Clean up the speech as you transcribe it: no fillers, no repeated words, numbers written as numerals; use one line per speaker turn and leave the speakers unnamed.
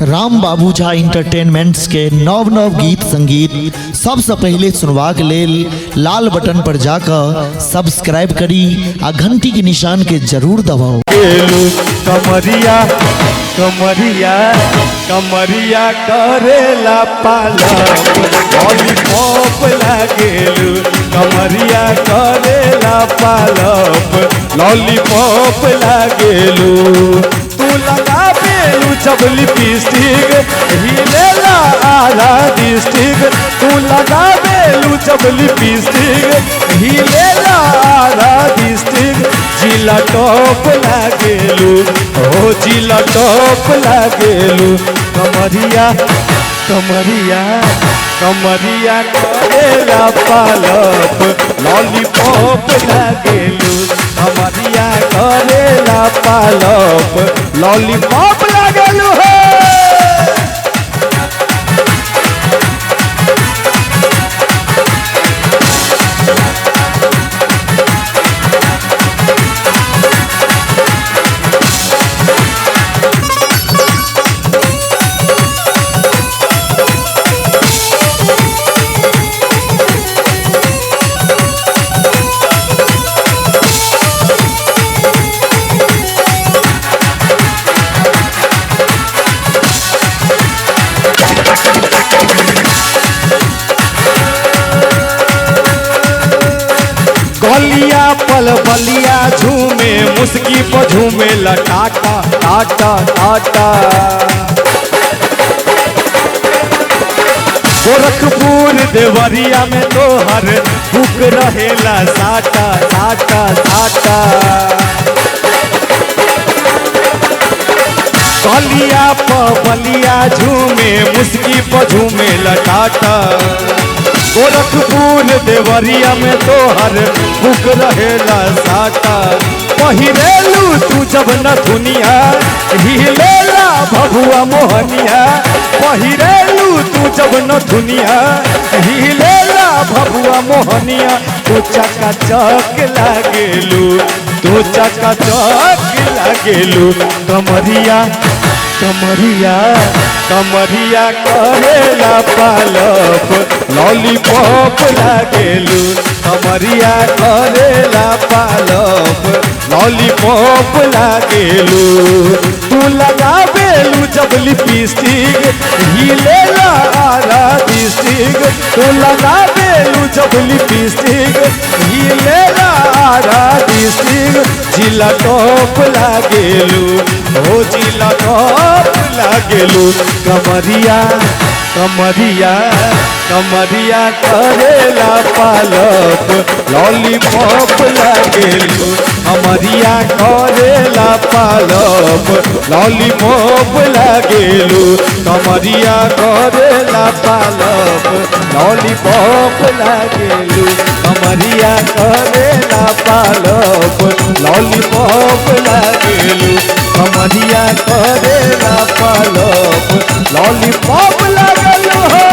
राम बाबू झा इंटरटेनमेंट्स के नव नव गीत संगीत सबसे पहले सुनवा के लेल लाल बटन पर जाकर सब्सक्राइब करी आ घंटी के निशान के जरूर दबाओ।
कमरिया कमरिया कमरिया करेला पालक लॉलीपॉप लागेलू कमरिया करेला पालक लॉलीपॉप लागेलू तू लगा बेलू जब लिपस्टिक हिलेला आला डिस्ट्रिक्ट तू लगा बेलू जब लिपस्टिक हिलेला आला डिस्ट्रिक्ट जिला टॉप लागेलू ओ जिला टॉप लागेलू कमरिया कमरिया कमरिया करेला पालक लॉलीपॉप लागेलू कमरिया करेला पालक लॉलीपॉप लागेलू है। गलिया पल बलिया झूमे मुस्की पर झूमे लटाटा टाटा टाटा गोरखपुर देवरिया में तोहर बुक रहेला साटा साटा साटा गलिया पर बलिया झूमे मुस्की पर झूमे लटाटा गोरखपुर देवरिया में तोहर बुक रहेला साटा पहिरेलू तू जब न दुनिया हिलेला भभुआ मोहनिया पहिरेलू तू जब न दुनिया हिलेला भभुआ मोहनिया तू चका चक लागेलू तू चका चक लागेलू कमरिया कमरिया कमरिया करेला पालक लॉलीपॉप लागेलू कमरिया करेला पालक लॉलीपॉप लागेलू तू लगा बेलू जब लिपस्टिक हिलेला आला डिस्ट्रिक्ट तू लगा बेलू जब लिपस्टिक हिलेला आला डिस्ट्रिक्ट जिला टॉप लागेलू ओ जिला टॉप लागेलू कमरिया कमरिया कमरिया करेला पालक लॉलीपॉप लागेलू कमरिया करेला पालक लॉलीपॉप लागेलू कमरिया करेला पालक लॉलीपॉप लागेलू कमरिया करेला पालक लॉलीपॉप लागेलू कमरिया करेला पालक लॉलीपॉप लागेलू हो।